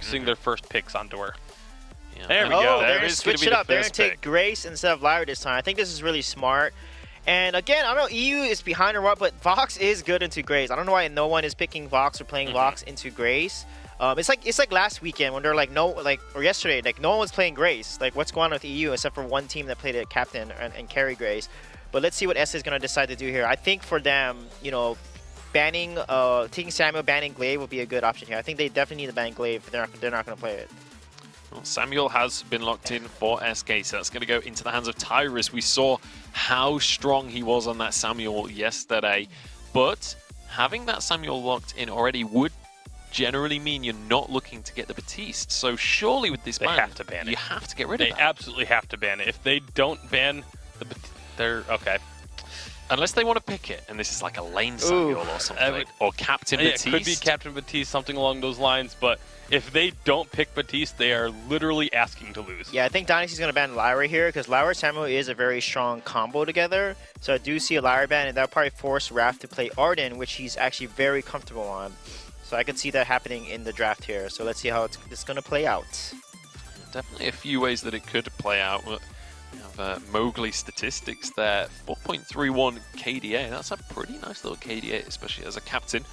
focusing their first picks onto her. Yeah. There we go. They're going to switch it up. They're going to take pick. Grace instead of Lyra this time. I think this is really smart. And again, I don't know, EU is behind or what, but Vox is good into Grace. I don't know why no one is picking Vox or playing Vox into Grace. It's like last weekend when they're like or yesterday, like no one was playing Grace. Like what's going on with EU except for one team that played a captain and carry Grace. But let's see what S is going to decide to do here. I think for them, you know, banning, taking Samuel, banning Glaive would be a good option here. I think they definitely need to ban Glaive. They're not going to play it. Well, Samuel has been locked in for SK, so that's going to go into the hands of Tyrus. We saw how strong he was on that Samuel yesterday, but having that Samuel locked in already would generally mean you're not looking to get the Batiste. So surely with this ban, They have to ban it. You have to get rid of that. They absolutely have to ban it. If they don't ban the they're okay. Unless they want to pick it, and this is like a lane Samuel or something, or Captain Batiste. It could be Captain Batiste, something along those lines, but if they don't pick Batiste, they are literally asking to lose. Yeah, I think Dynasty's going to ban Lyra here because Lyra and Samuel is a very strong combo together. So I do see a Lyra ban, and that'll probably force Raph to play Arden, which he's actually very comfortable on. So I could see that happening in the draft here. So let's see how it's going to play out. Definitely a few ways that it could play out. We have Mowgli statistics there, 4.31 KDA. That's a pretty nice little KDA, especially as a captain.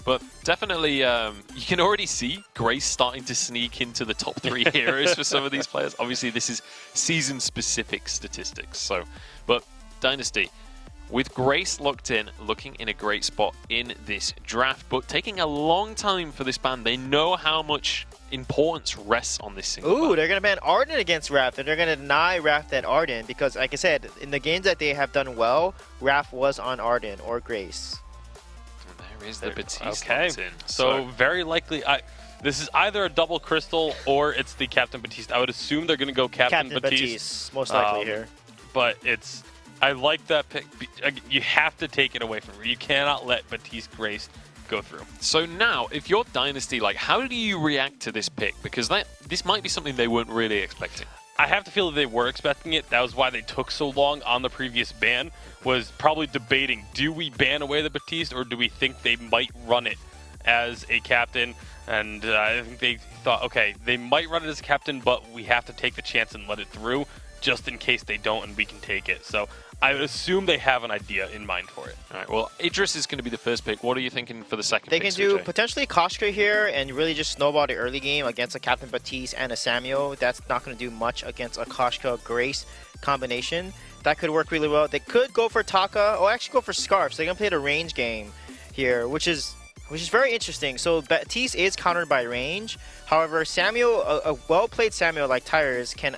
But definitely, you can already see Grace starting to sneak into the top 3 heroes for some of these players. Obviously, this is season-specific statistics. So, but Dynasty, with Grace locked in, looking in a great spot in this draft, but taking a long time for this ban. They know how much importance rests on this single ban. They're going to ban Arden against Raph, and they're going to deny Raph that Arden because, like I said, in the games that they have done well, Raph was on Arden or Grace. And there is the Batiste locked in. So very likely, this is either a double crystal or it's the Captain Batiste. I would assume they're going to go Captain Batiste. Most likely here. But I like that pick. You have to take it away from her. You cannot let Batiste Grace go through. So now, if you're Dynasty, like, how do you react to this pick? Because this might be something they weren't really expecting. I have to feel that they were expecting it. That was why they took so long on the previous ban, was probably debating, do we ban away the Batiste or do we think they might run it as a captain? And I think they thought, okay, they might run it as a captain, but we have to take the chance and let it through just in case they don't and we can take it. So I would assume they have an idea in mind for it. All right, well, Idris is going to be the first pick. What are you thinking for the second They pick, can do Sujay? potentially Koshka here and really just snowball the early game against a Captain Batiste and a Samuel. That's not going to do much against a Koshka Grace combination. That could work really well. They could go for Taka or actually go for Scarf. So they're going to play the range game here, which is very interesting. So Batiste is countered by range. However, Samuel, a well-played Samuel like Tyrus can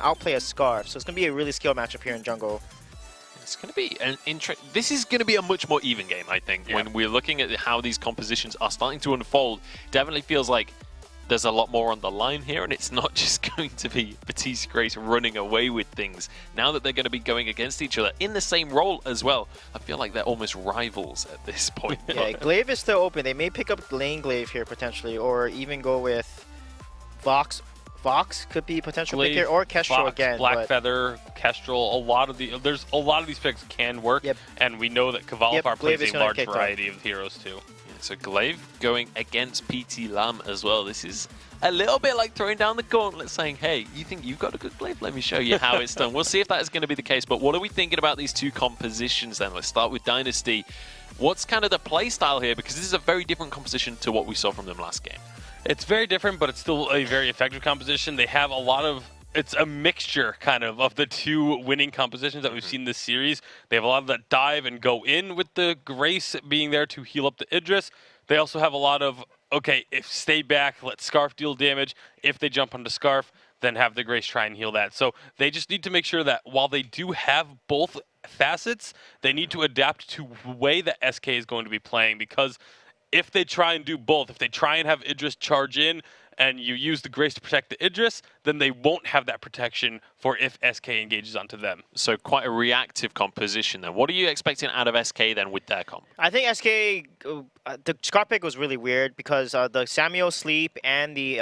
outplay a Scarf. So it's going to be a really skilled matchup here in jungle. It's going to be an This is going to be a much more even game, I think. Yeah. When we're looking at how these compositions are starting to unfold, definitely feels like there's a lot more on the line here, and it's not just going to be Batiste Grace running away with things. Now that they're going to be going against each other in the same role as well, I feel like they're almost rivals at this point. Yeah, Glaive is still open. They may pick up lane Glaive here potentially, or even go with Vox. Vox could be potential pick here, or Kestrel again. Black Feather, Kestrel, there's a lot of these picks can work, and we know that Kvalifar plays a large variety of heroes too. Yeah, so Glaive going against PT Lam as well. This is a little bit like throwing down the gauntlet, saying, hey, you think you've got a good Glaive? Let me show you how it's done. We'll see if that is going to be the case, but what are we thinking about these two compositions then? Let's start with Dynasty. What's kind of the play style here? Because this is a very different composition to what we saw from them last game. It's very different, but it's still a very effective composition. They have a lot of... It's a mixture, kind of the two winning compositions that we've seen this series. They have a lot of that dive and go in with the Grace being there to heal up the Idris. They also have a lot of, okay, if stay back, let Scarf deal damage. If they jump onto Scarf, then have the Grace try and heal that. So they just need to make sure that while they do have both facets, they need to adapt to the way that SK is going to be playing, because if they try and do both, if they try and have Idris charge in and you use the Grace to protect the Idris, then they won't have that protection for if SK engages onto them. So quite a reactive composition then. What are you expecting out of SK then with their comp? I think SK, the Scarf pick was really weird because the Samuel Sleep and the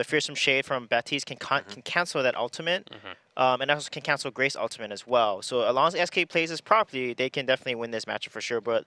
Fearsome Shade from Batiste can cancel that ultimate. And also can cancel Grace ultimate as well. So as long as SK plays this properly, they can definitely win this matchup for sure. But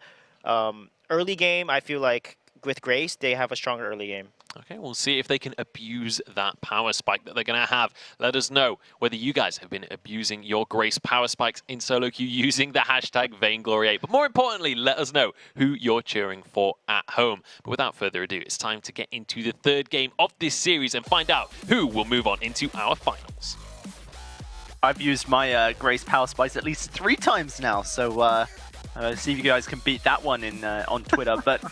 early game, I feel like with Grace, they have a stronger early game. Okay, we'll see if they can abuse that power spike that they're going to have. Let us know whether you guys have been abusing your Grace power spikes in solo queue using the hashtag Vainglory8. But more importantly, let us know who you're cheering for at home. But without further ado, it's time to get into the third game of this series and find out who will move on into our finals. I've used my Grace power spikes at least 3 times now, so see if you guys can beat that one in on Twitter. But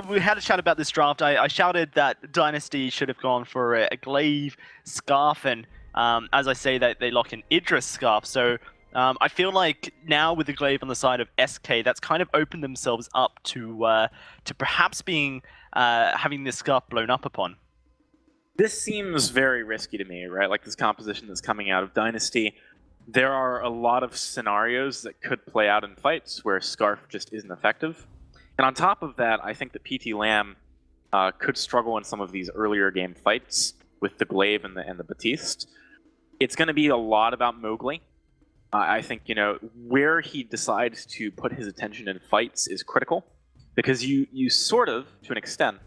we had a chat about this draft. I shouted that Dynasty should have gone for a glaive Scarf, and as I say, that they lock in Idris Scarf. So I feel like now with the glaive on the side of SK, that's kind of opened themselves up to perhaps being having this Scarf blown up upon. This seems very risky to me, right? Like this composition that's coming out of Dynasty. There are a lot of scenarios that could play out in fights where Scarf just isn't effective. And on top of that, I think that PT Lamb could struggle in some of these earlier game fights with the glaive and the Batiste. It's going to be a lot about Mowgli. I think, you know, where he decides to put his attention in fights is critical, because you sort of, to an extent,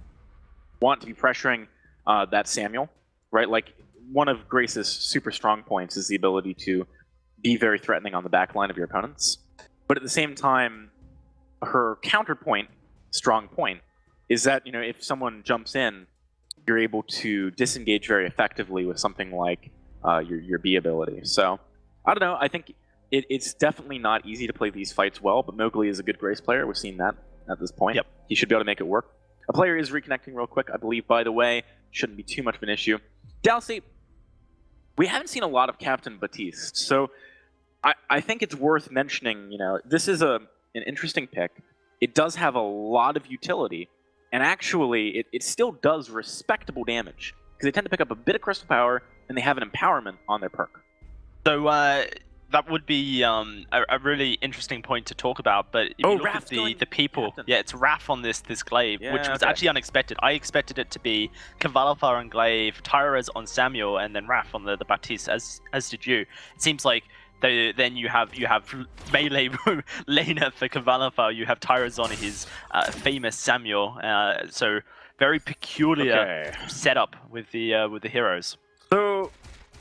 want to be pressuring that Samuel, right? Like, one of Grace's super strong points is the ability to be very threatening on the back line of your opponents. But at the same time, her counterpoint, strong point, is that, you know, if someone jumps in, you're able to disengage very effectively with something like your B ability. So, I don't know, I think it's definitely not easy to play these fights well, but Mowgli is a good Grace player. We've seen that at this point. Yep. He should be able to make it work. A player is reconnecting real quick, I believe, by the way. Shouldn't be too much of an issue. Dalsy, we haven't seen a lot of Captain Batiste, so I think it's worth mentioning, you know, this is an interesting pick. It does have a lot of utility, and actually, it still does respectable damage, because they tend to pick up a bit of Crystal Power, and they have an Empowerment on their perk. So that would be a really interesting point to talk about. But if you look at the people, Captain. Yeah, it's Raph on this glaive, which was actually unexpected. I expected it to be Kvalifar on glaive, Tyrez on Samuel, and then Raph on the Batiste, as did you. It seems like then you have melee laner for Kvalifar. You have Tyrez on his famous Samuel. So very peculiar setup with the heroes. So,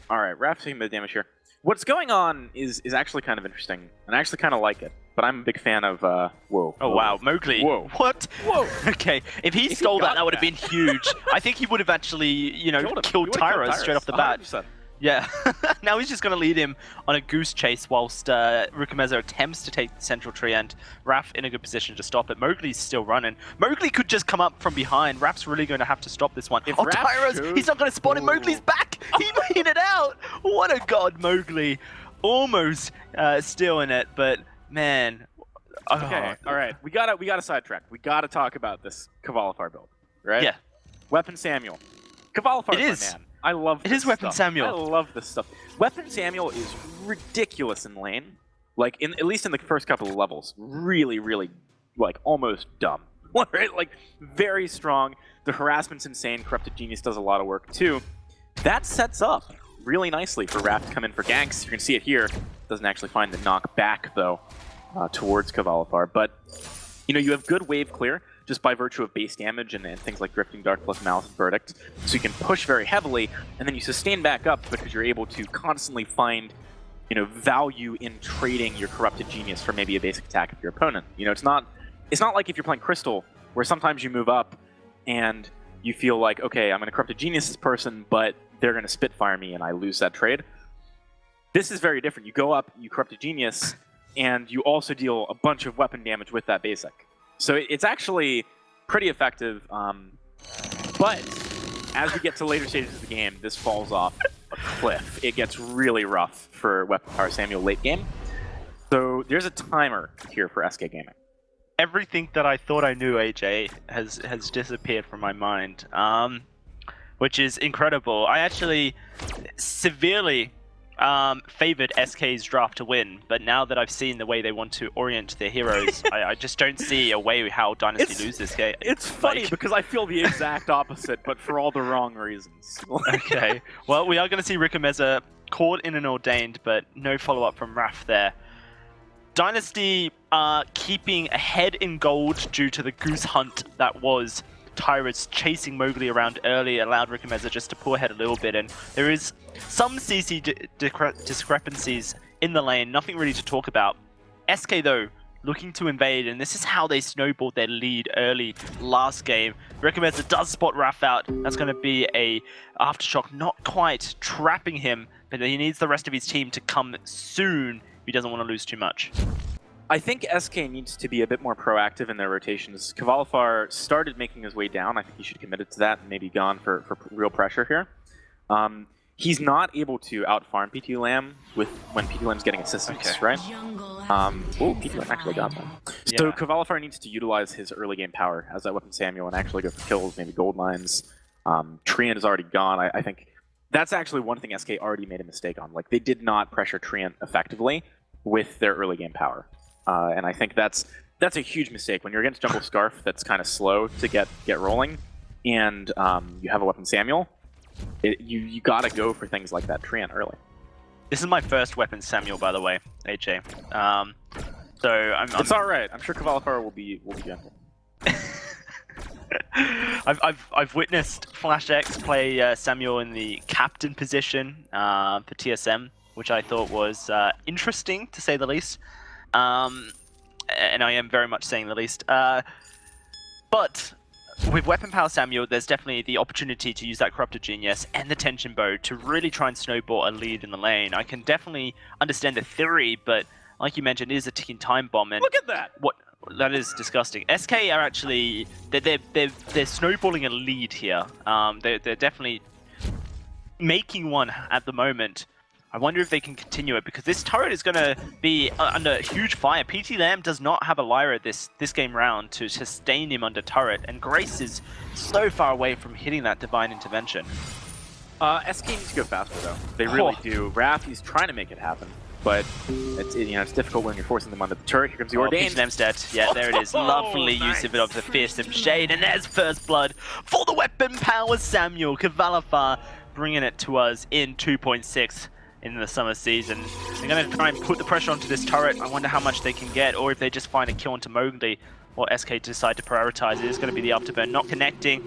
all right, Raph taking the damage here. What's going on is actually kind of interesting, and I actually kind of like it. But I'm a big fan of whoa. Oh wow, Mowgli. Whoa. What? Whoa. Okay, if he stole that would have been huge. I think he would have actually, you know, killed Tyrus straight off the bat. 100%. Yeah. Now he's just going to lead him on a goose chase whilst Rukameza attempts to take the central tree, and Raph in a good position to stop it. Mowgli's still running. Mowgli could just come up from behind. Raph's really going to have to stop this one. If Tyrus, he's not going to spot him. Mowgli's back. He made it out. What a god, Mowgli. Almost still in it, but man. Okay, all right. We gotta sidetrack. We gotta talk about this Kvalifar build, right? Yeah. Weapon Samuel. Kvalifar is my man. I love this It is Weapon stuff. Samuel. I love this stuff. Weapon Samuel is ridiculous in lane. Like, at least in the first couple of levels. Really, really, like, almost dumb. Right? Like, very strong. The harassment's insane. Corrupted Genius does a lot of work, too. That sets up really nicely for Raph to come in for ganks. You can see it here. Doesn't actually find the knock back, though, towards Kvalifar. But, you know, you have good wave clear, just by virtue of base damage and things like Drifting Dark plus Malice and Verdict. So you can push very heavily, and then you sustain back up because you're able to constantly find, you know, value in trading your Corrupted Genius for maybe a basic attack of your opponent. You know, it's not like if you're playing Crystal, where sometimes you move up and you feel like, okay, I'm going to Corrupted Genius this person, but they're going to Spitfire me and I lose that trade. This is very different. You go up, you Corrupted Genius, and you also deal a bunch of weapon damage with that basic. So it's actually pretty effective, but as we get to later stages of the game, this falls off a cliff. It gets really rough for Weapon Power Samuel late game. So there's a timer here for SK Gaming. Everything that I thought I knew, AJ, has disappeared from my mind, which is incredible. I actually severely favored SK's draft to win, but now that I've seen the way they want to orient their heroes, I just don't see a way how Dynasty lose this game. It's funny because I feel the exact opposite, but for all the wrong reasons. Okay, well, we are going to see Rukameza caught in an Ordained, but no follow-up from Raph there. Dynasty keeping ahead in gold due to the goose hunt that was Tyra's chasing Mowgli around early allowed Rikomeza just to pull ahead a little bit, and there is some CC discrepancies in the lane, nothing really to talk about. SK though, looking to invade, and this is how they snowballed their lead early last game. Rikomeza does spot Raph out. That's going to be a aftershock, not quite trapping him, but he needs the rest of his team to come soon if he doesn't want to lose too much. I think SK needs to be a bit more proactive in their rotations. Kvalifar started making his way down. I think he should have committed to that and maybe gone for real pressure here. He's not able to out-farm PT Lamb when PT Lamb's getting assistance, right? PT Lamb actually got them. So Yeah. Kvalifar needs to utilize his early game power as that weapon Samuel and actually go for kills, maybe gold mines. Treant is already gone. I think that's actually one thing SK already made a mistake on. Like, they did not pressure Treant effectively with their early game power. And I think that's a huge mistake. When you're against Jungle Scarf that's kind of slow to get rolling, and you have a weapon Samuel, you gotta go for things like that Treant early. This is my first weapon Samuel, by the way, AJ. So It's all right. I'm sure Kvalifar will be gentle. I've witnessed Flash X play Samuel in the captain position for TSM, which I thought was interesting to say the least. And I am very much saying the least. But with Weapon Power Samuel, there's definitely the opportunity to use that Corrupted Genius and the Tension Bow to really try and snowball a lead in the lane. I can definitely understand the theory, but like you mentioned, it is a ticking time bomb. And Look at that! That is disgusting. SK are actually they're snowballing a lead here. They're definitely making one at the moment. I wonder if they can continue it, because this turret is going to be under huge fire. PT Lamb does not have a Lyra this game round to sustain him under turret, and Grace is so far away from hitting that Divine Intervention. SK needs to go faster, though. They really do. Raph, he's trying to make it happen, but it's difficult when you're forcing them onto the turret. Here comes the Ordained. PT Lamb's dead. Yeah, there it is. Lovely use of it of the Fearsome Shade, and there's first blood for the Weapon Power Samuel. Kvalifar bringing it to us in 2.6. in the summer season. They're going to try and put the pressure onto this turret. I wonder how much they can get, or if they just find a kill onto Mowgli, or SK decide to prioritize. It is going to be the afterburn not connecting.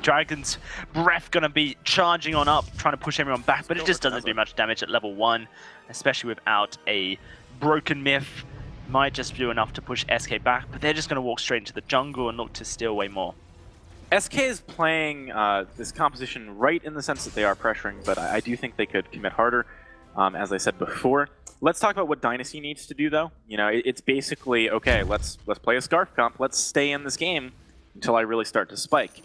Dragon's Breath going to be charging on up, trying to push everyone back, but it just doesn't do much damage at level 1, especially without a broken myth. Might just do enough to push SK back, but they're just going to walk straight into the jungle and look to steal way more. SK is playing this composition right in the sense that they are pressuring, but I do think they could commit harder. As I said before, let's talk about what Dynasty needs to do, though. You know, it's basically, okay, let's play a Scarf comp. Let's stay in this game until I really start to spike.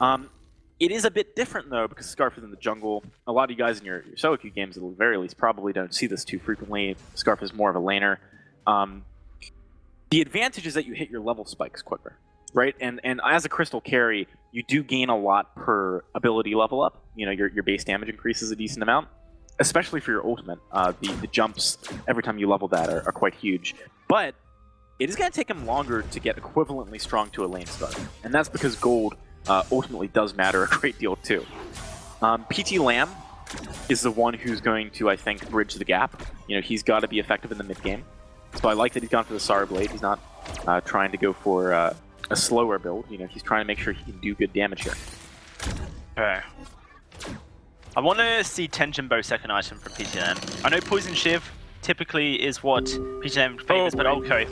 It is a bit different, though, because Scarf is in the jungle. A lot of you guys in your solo queue games, at the very least, probably don't see this too frequently. Scarf is more of a laner. The advantage is that you hit your level spikes quicker, right? And as a crystal carry, you do gain a lot per ability level up. You know, your base damage increases a decent amount. Especially for your ultimate, the jumps every time you level that are quite huge. But it is going to take him longer to get equivalently strong to a lane start. And that's because gold ultimately does matter a great deal too. PT Lamb is the one who's going to, I think, bridge the gap. You know, he's got to be effective in the mid game. So I like that he's gone for the Sara Blade. He's not trying to go for a slower build. You know, he's trying to make sure he can do good damage here. Okay. I want to see Tension Bow second item from PTM. I know Poison Shiv typically is what PTM favors, but okay.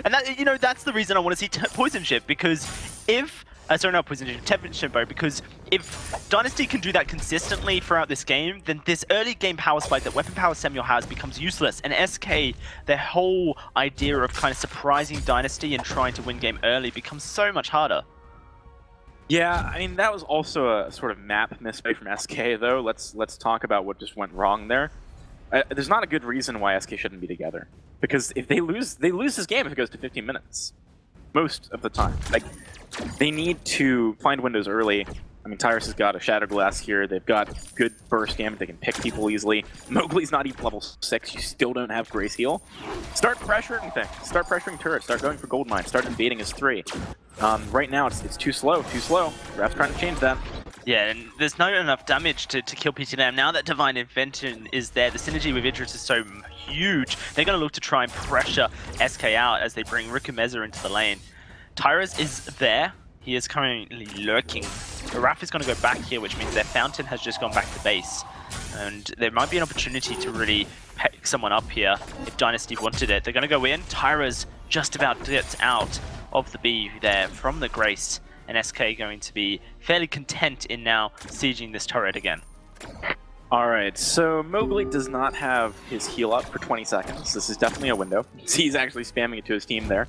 And that, you know, that's the reason I want to see Poison Shiv, because if sorry, not Poison Shiv, Tension Bow, because if Dynasty can do that consistently throughout this game, then this early game power spike that Weapon Power Samuel has becomes useless. And SK, their whole idea of kind of surprising Dynasty and trying to win game early becomes so much harder. Yeah, I mean, that was also a sort of map misplay from SK, though. Let's talk about what just went wrong there. There's not a good reason why SK shouldn't be together. Because if they lose this game if it goes to 15 minutes. Most of the time. Like, they need to find windows early. I mean, Tyrus has got a Shadow Glass here. They've got good burst damage. They can pick people easily. Mowgli's not even level 6. You still don't have Grace Heal. Start pressuring things. Start pressuring turrets. Start going for gold mine. Start invading his 3. Right now, it's too slow. Raph's trying to change that. Yeah, and there's not enough damage to kill PT Lamb. Now that Divine Intervention is there, the synergy with Idris is so huge. They're going to look to try and pressure SK out as they bring Rikomeza into the lane. Tyrus is there. He is currently lurking. The Raph is going to go back here, which means their Fountain has just gone back to base. And there might be an opportunity to really pick someone up here if Dynasty wanted it. They're going to go in. Tyra's just about gets out of the B there from the Grace. And SK going to be fairly content in now sieging this turret again. Alright, so Mowgli does not have his heal up for 20 seconds. This is definitely a window. He's actually spamming it to his team there.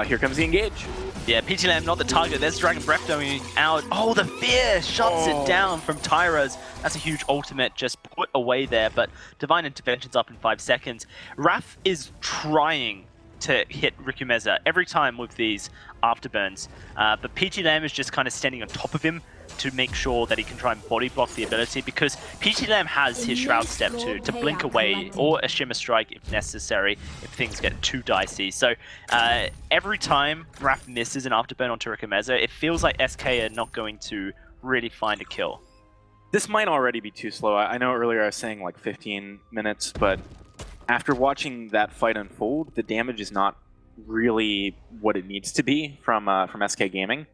Here comes the engage. Yeah, PT Lamb not the target. There's Dragon Breath going out. Oh, the Fear shuts it down from Tyra's. That's a huge ultimate just put away there, but Divine Intervention's up in 5 seconds. Raph is trying to hit Rikumeza every time with these afterburns, but PT Lamb is just kind of standing on top of him to make sure that he can try and body block the ability, because PT Lamb has his Shroud Step to blink away, or a Shimmer Strike if necessary, if things get too dicey. So every time Raph misses an afterburn onto Rikumeza, it feels like SK are not going to really find a kill. This might already be too slow. I know earlier I was saying like 15 minutes, but after watching that fight unfold, the damage is not really what it needs to be from SK Gaming.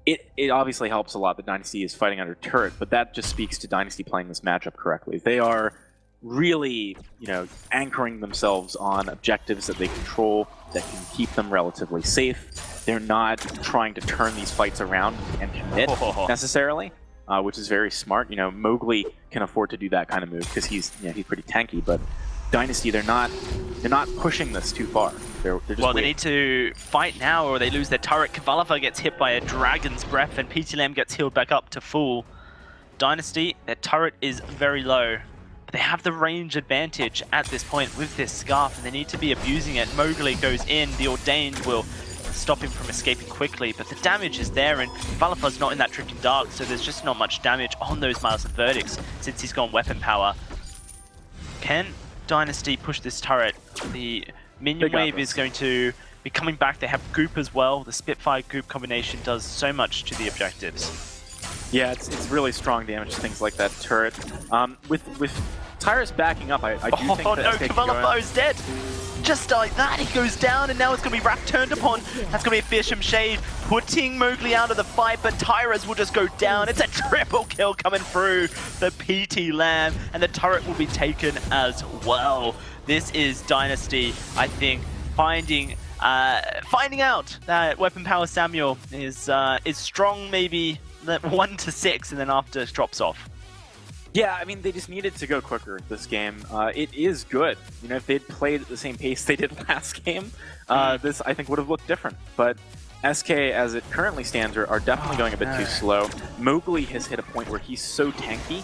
It obviously helps a lot that Dynasty is fighting under turret, but that just speaks to Dynasty playing this matchup correctly. They are really, anchoring themselves on objectives that they control, that can keep them relatively safe. They're not trying to turn these fights around and commit necessarily, which is very smart. Mowgli can afford to do that kind of move because he's pretty tanky, but Dynasty, they're not pushing this too far. They're just well, waiting. They need to fight now or they lose their turret. Kavalifa gets hit by a Dragon's Breath and PT Lamb gets healed back up to full. Dynasty, their turret is very low, but they have the range advantage at this point with this Scarf and they need to be abusing it. Mowgli goes in, the Ordained will stop him from escaping quickly, but the damage is there and Kavalifa's not in that Drifting Dark, so there's just not much damage on those Miles and Verdicts since he's gone weapon power. Can Dynasty push this turret? The minion wave is going to be coming back. They have Goop as well. The Spitfire Goop combination does so much to the objectives. Yeah, it's really strong damage, things like that turret. With Tyrus backing up, I do think that SK Kavalifa is dead. Just like that, he goes down, and now it's going to be Raph turned upon. That's going to be a Fearsome Shade, putting Mowgli out of the fight, but Tyrus will just go down. It's a triple kill coming through the PT Lamb, and the turret will be taken as well. This is Dynasty, I think, finding out that Weapon Power Samuel is strong, maybe 1 to 6, and then after it drops off. Yeah, I mean, they just needed to go quicker this game. It is good. If they'd played at the same pace they did last game, this, I think, would have looked different. But SK, as it currently stands, are definitely going a bit too slow. Mowgli has hit a point where he's so tanky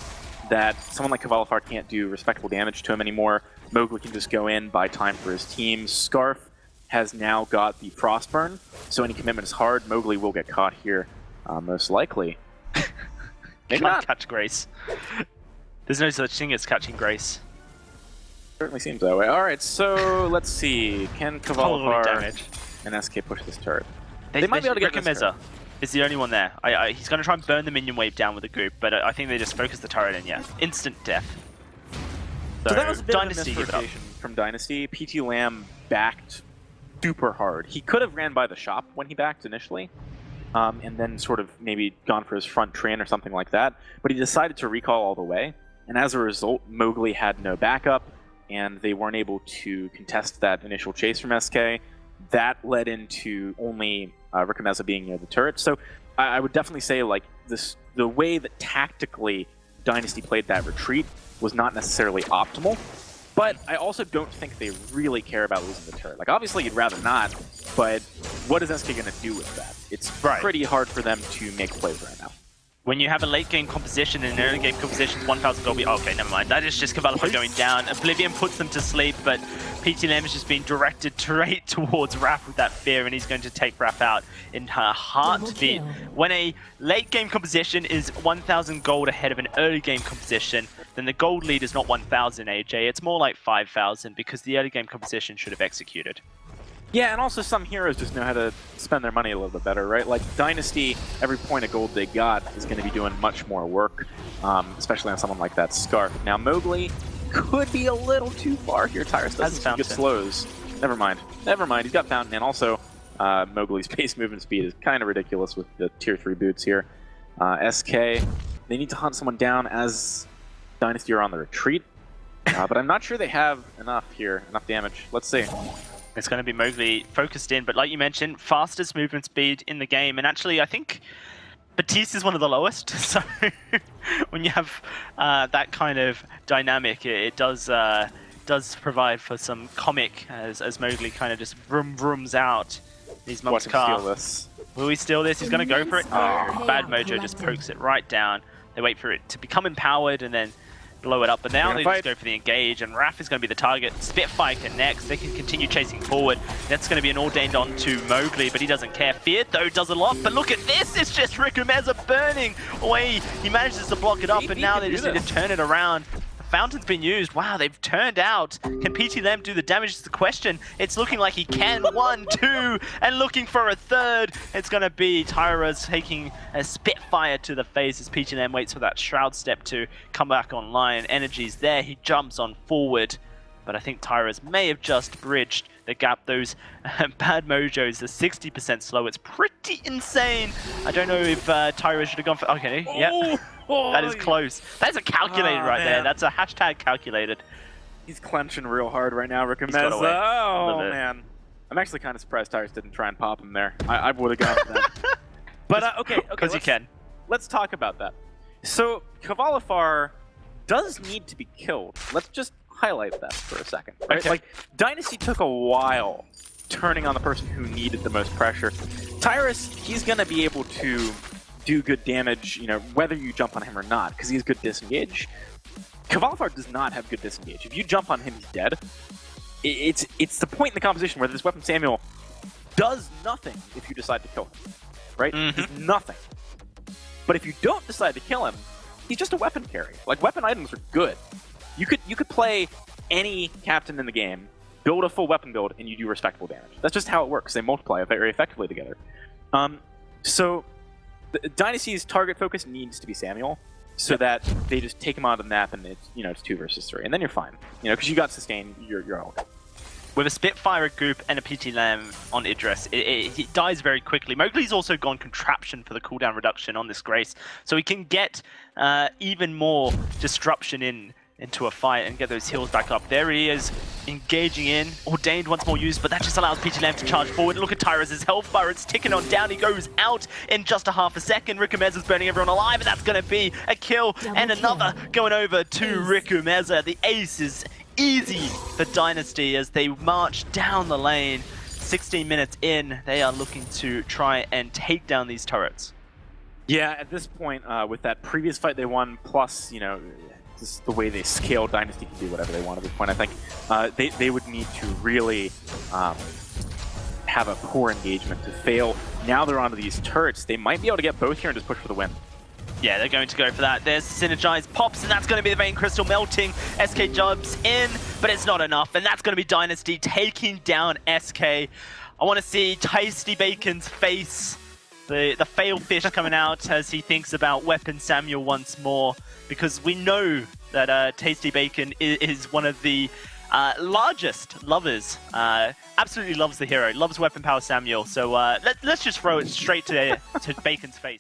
that someone like Kavalifa can't do respectable damage to him anymore. Mowgli can just go in, buy time for his team. Scarf has now got the Frostburn, so any commitment is hard. Mowgli will get caught here, most likely. Maybe not. Catch Grace. There's no such thing as catching Grace. Certainly seems that way. Alright, so let's see. Can Kavalifa and SK push this turret? They might be able to get this turret. Is the only one there. He's going to try and burn the minion wave down with a Goop, but I think they just focus the turret and yeah, instant death. So that was a bit Dynasty of a misfortune from Dynasty. PT Lamb backed super hard. He could have ran by the shop when he backed initially, and then sort of maybe gone for his front train or something like that, but he decided to recall all the way, and as a result, Mowgli had no backup, and they weren't able to contest that initial chase from SK. That led into only Rikumeza being near the turret. So I would definitely say the way that tactically Dynasty played that retreat was not necessarily optimal, but I also don't think they really care about losing the turret. Obviously you'd rather not, but what is SK going to do with that? It's pretty hard for them to make plays right now. When you have a late game composition and an early game composition, 1,000 gold. Okay, never mind. That is just Kavalifa going down. Oblivion puts them to sleep, but PT Lamb is just being directed straight towards Raph with that fear, and he's going to take Raph out in her heartbeat. When a late game composition is 1,000 gold ahead of an early game composition, then the gold lead is not 1,000 AJ. It's more like 5,000 because the early game composition should have executed. Yeah, and also some heroes just know how to spend their money a little bit better, right? Like Dynasty, every point of gold they got is going to be doing much more work, especially on someone like that Scarf. Now Mowgli could be a little too far here. Tyrus does some good slows. Never mind. He's got Fountain, and also Mowgli's base movement speed is kind of ridiculous with the tier 3 boots here. SK, they need to hunt someone down as Dynasty are on the retreat. But I'm not sure they have enough here, enough damage. Let's see. It's going to be Mowgli focused in, but like you mentioned, fastest movement speed in the game. And actually, I think Batiste is one of the lowest. So when you have that kind of dynamic, it does provide for some comic as Mowgli kind of just vrooms out these monks' car. Will he steal this? He's going to go for it. Oh, Bad Mojo just pokes it right down. They wait for it to become empowered and then blow it up. But now they just go for the engage, and Raph is going to be the target. Spitfire connects. They can continue chasing forward. That's going to be an ordained onto Mowgli, but he doesn't care. Feared, though, does a lot. But look at this. It's just Rikumeza burning away. He manages to block it up, and now they just need to turn it around. Fountain's been used. Wow, they've turned out. Can PT Lamb do the damage is the question. It's looking like he can. 1, 2, and looking for a third. It's going to be Tyra's taking a Spitfire to the face as PT Lamb waits for that Shroud Step to come back online. Energy's there. He jumps on forward. But I think Tyra's may have just bridged the gap. Those Bad Mojos, the 60% slow. It's pretty insane. I don't know if Tyra should have gone for... Okay, yeah. That is close. That's a calculated right there. That's a hashtag calculated. He's clenching real hard right now, Rikumeza. Oh, man. I'm actually kind of surprised Tyrus didn't try and pop him there. I would have gone for that. But, okay. Because you can. Let's talk about that. So, Kvalifar does need to be killed. Let's just highlight that for a second. Right? Okay. Like, Dynasty took a while turning on the person who needed the most pressure. Tyrus, he's going to be able to do good damage, you know, whether you jump on him or not, because he has good disengage. Kvalifar does not have good disengage. If you jump on him, he's dead. It's the point in the composition where this weapon Samuel does nothing if you decide to kill him, right? Does nothing. But if you don't decide to kill him, he's just a weapon carry. Like, weapon items are good. You could play any captain in the game, build a full weapon build, and you do respectable damage. That's just how it works. They multiply very effectively together. So Dynasty's target focus needs to be Samuel, so that they just take him out of the map and it's 2 versus 3, and then you're fine. Because you got sustain, you're all good. With a Spitfire, a Goop, and a PT Lamb on Idris, it dies very quickly. Mowgli's also gone Contraption for the cooldown reduction on this Grace, so he can get even more disruption into a fight and get those heals back up. There he is, engaging in. Ordained once more used, but that just allows PT Lamb to charge forward. Look at Tyrus' health bar, it's ticking on down. He goes out in just a half a second. Rikumeza's burning everyone alive, and that's going to be a kill. And another going over to Rikumeza. The ace is easy for Dynasty as they march down the lane. 16 minutes in, they are looking to try and take down these turrets. Yeah, at this point, with that previous fight they won, plus, just the way they scale, Dynasty can do whatever they want at this point. I think they would need to really have a poor engagement to fail. Now they're onto these turrets. They might be able to get both here and just push for the win. Yeah, they're going to go for that. There's Synergize pops, and that's going to be the Vein Crystal melting. SK jumps in, but it's not enough, and that's going to be Dynasty taking down SK. I want to see Tasty Bacon's face, the failed fish coming out as he thinks about Weapon Samuel once more, because we know that Tasty Bacon is one of the largest lovers. Absolutely loves the hero, loves Weapon Power Samuel. So let's just throw it straight to Bacon's face.